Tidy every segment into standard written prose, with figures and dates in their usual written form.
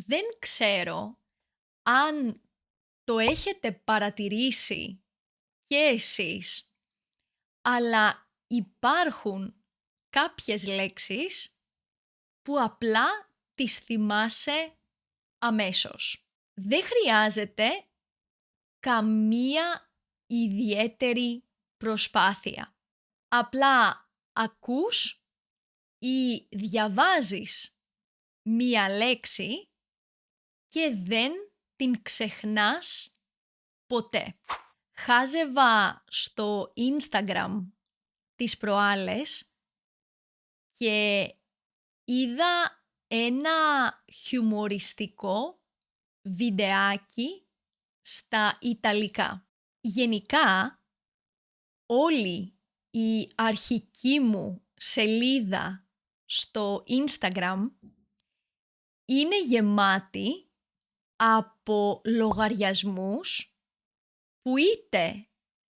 Δεν ξέρω αν το έχετε παρατηρήσει και εσείς, αλλά υπάρχουν κάποιες λέξεις που απλά τις θυμάσαι αμέσως. Δεν χρειάζεται καμία ιδιαίτερη προσπάθεια. Απλά ακούς ή διαβάζεις μία λέξη και δεν την ξεχνάς ποτέ. Χάζευα στο Instagram τις προάλλες και είδα ένα χιουμοριστικό βιντεάκι στα Ιταλικά. Γενικά, όλη η αρχική μου σελίδα στο Instagram είναι γεμάτη από λογαριασμούς που είτε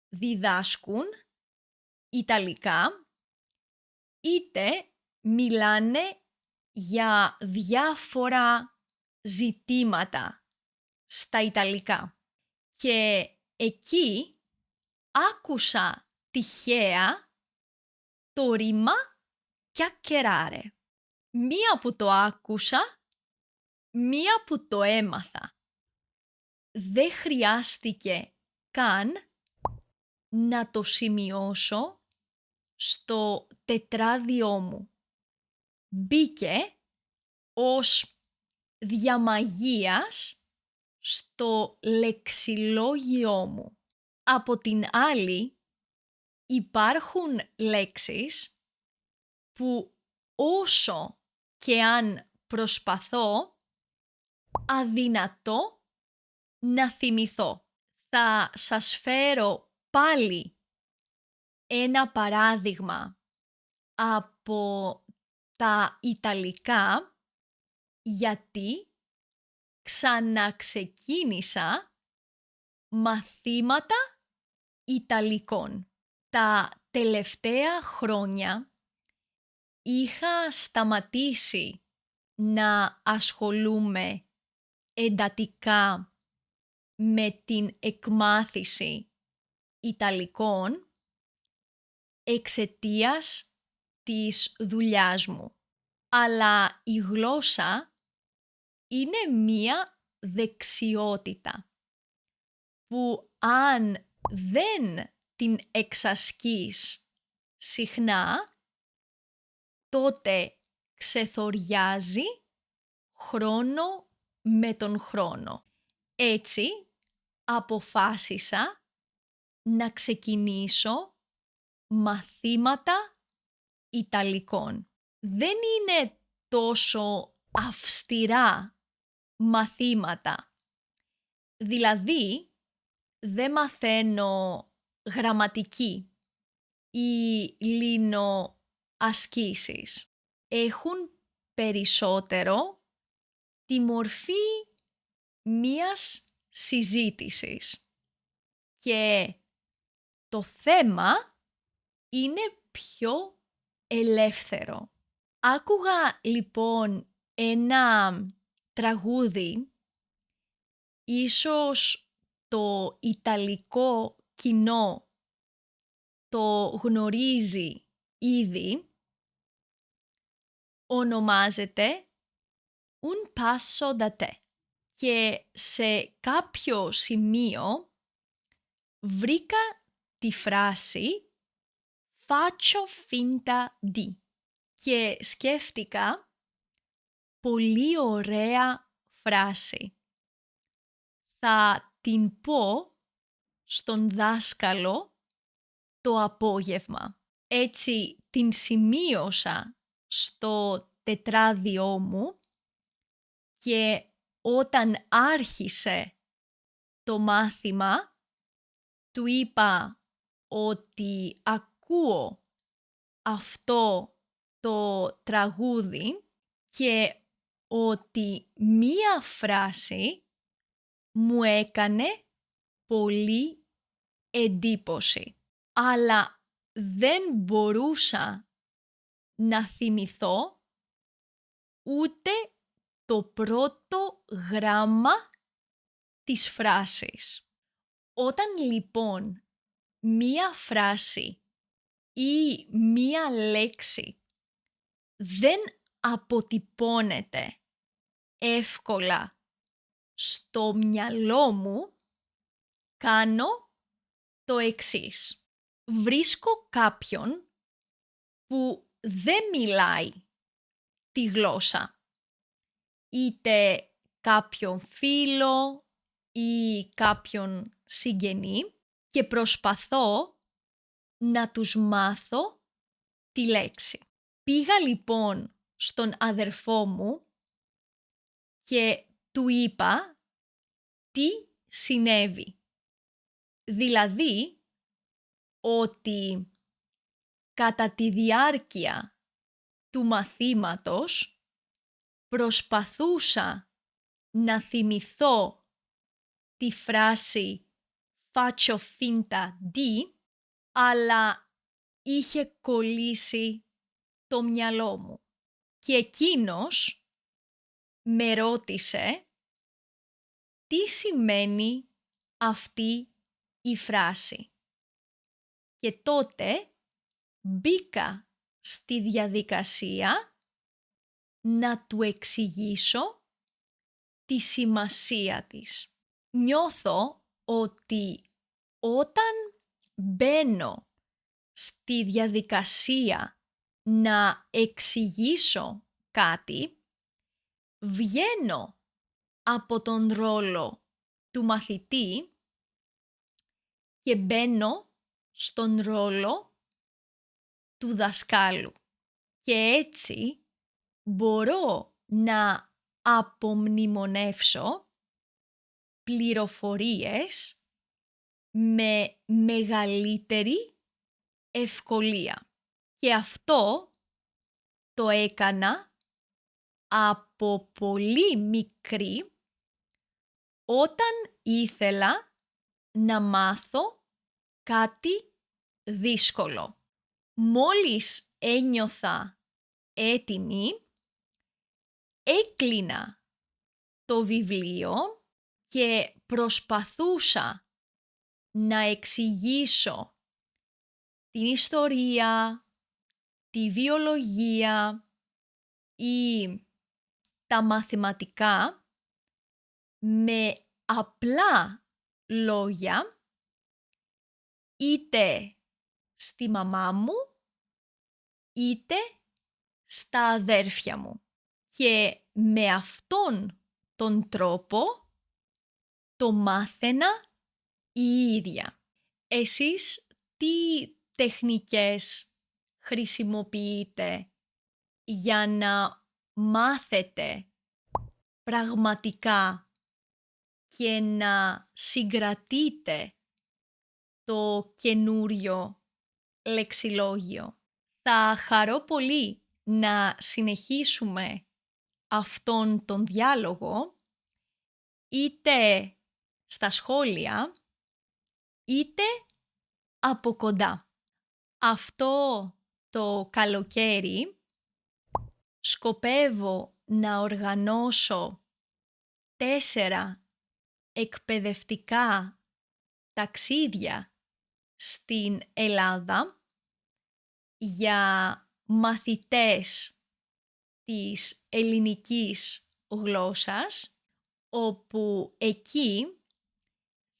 διδάσκουν Ιταλικά, είτε μιλάνε για διάφορα ζητήματα στα Ιταλικά. Και εκεί άκουσα τυχαία το ρήμα chiacchierare. Μία που το άκουσα, μία που το έμαθα. Δεν χρειάστηκε καν να το σημειώσω στο τετράδιό μου. Μπήκε ως διαμαγείας στο λεξιλόγιό μου. Από την άλλη, υπάρχουν λέξεις που όσο και αν προσπαθώ, αδυνατό να θυμηθώ. Θα σας φέρω πάλι ένα παράδειγμα από τα Ιταλικά, γιατί ξαναξεκίνησα μαθήματα Ιταλικών. Τα τελευταία χρόνια είχα σταματήσει να ασχολούμαι εντατικά με την εκμάθηση Ιταλικών εξαιτίας της δουλειάς μου. Αλλά η γλώσσα είναι μία δεξιότητα που αν δεν την εξασκείς συχνά, τότε ξεθοριάζει χρόνο με τον χρόνο. Έτσι, αποφάσισα να ξεκινήσω μαθήματα Ιταλικών. Δεν είναι τόσο αυστηρά μαθήματα. Δηλαδή, δεν μαθαίνω γραμματική ή λύνω ασκήσεις. Έχουν περισσότερο τη μορφή μίας συζήτησης. Και το θέμα είναι πιο ελεύθερο. Άκουγα λοιπόν ένα τραγούδι, ίσως το Ιταλικό κοινό το γνωρίζει ήδη, ονομάζεται Un passo da te και σε κάποιο σημείο βρήκα τη φράση faccio finta di και σκέφτηκα πολύ ωραία φράση. Θα την πω στον δάσκαλο το απόγευμα. Έτσι την σημείωσα στο τετράδιό μου και όταν άρχισε το μάθημα, του είπα ότι ακούω αυτό το τραγούδι και ότι μία φράση μου έκανε πολύ εντύπωση. Αλλά δεν μπορούσα να θυμηθώ ούτε το πρώτο γράμμα της φράσης. Όταν λοιπόν μία φράση ή μία λέξη δεν αποτυπώνεται εύκολα στο μυαλό μου, κάνω το εξής. Βρίσκω κάποιον που δεν μιλάει τη γλώσσα, είτε κάποιον φίλο ή κάποιον συγγενή, και προσπαθώ να τους μάθω τη λέξη. Πήγα λοιπόν στον αδερφό μου και του είπα τι συνέβη. Δηλαδή ότι κατά τη διάρκεια του μαθήματος προσπαθούσα να θυμηθώ τη φράση «faccio finta di», αλλά είχε κολλήσει το μυαλό μου. Και εκείνος με ρώτησε τι σημαίνει αυτή η φράση. Και τότε μπήκα στη διαδικασία να του εξηγήσω τη σημασία της. Νιώθω ότι όταν μπαίνω στη διαδικασία να εξηγήσω κάτι, βγαίνω από τον ρόλο του μαθητή και μπαίνω στον ρόλο του δασκάλου. Και έτσι μπορώ να απομνημονεύσω πληροφορίες με μεγαλύτερη ευκολία. Και αυτό το έκανα από πολύ μικρή, όταν ήθελα να μάθω κάτι δύσκολο. Μόλις ένιωθα έτοιμη, έκλεινα το βιβλίο και προσπαθούσα να εξηγήσω την ιστορία, τη βιολογία ή τα μαθηματικά με απλά λόγια, είτε στη μαμά μου, είτε στα αδέρφια μου. Και με αυτόν τον τρόπο το μάθαινα η ίδια. Εσείς τι τεχνικές χρησιμοποιείτε για να μάθετε πραγματικά και να συγκρατείτε το καινούριο λεξιλόγιο? Θα χαρώ πολύ να συνεχίσουμε αυτόν τον διάλογο, είτε στα σχόλια, είτε από κοντά. Αυτό το καλοκαίρι σκοπεύω να οργανώσω 4 εκπαιδευτικά ταξίδια στην Ελλάδα για μαθητές της ελληνικής γλώσσας, όπου εκεί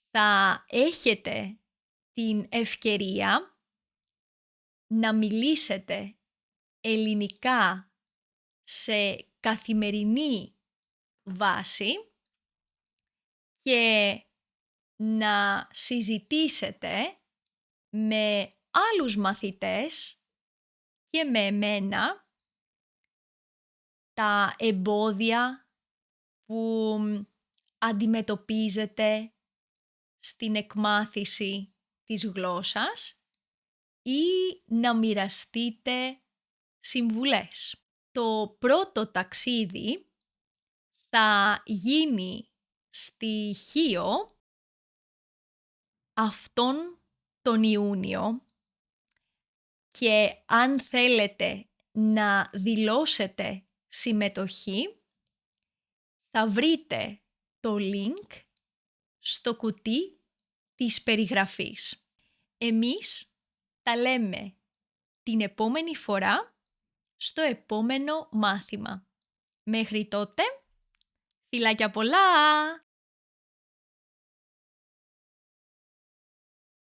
θα έχετε την ευκαιρία να μιλήσετε ελληνικά σε καθημερινή βάση και να συζητήσετε με άλλους μαθητές και με εμένα τα εμπόδια που αντιμετωπίζετε στην εκμάθηση της γλώσσας ή να μοιραστείτε συμβουλές. Το πρώτο ταξίδι θα γίνει στη Χίο αυτόν τον Ιούνιο και αν θέλετε να δηλώσετε συμμετοχή, Θα βρείτε το link στο κουτί της περιγραφής. Εμείς τα λέμε την επόμενη φορά στο επόμενο μάθημα. Μέχρι τότε, φιλάκια πολλά!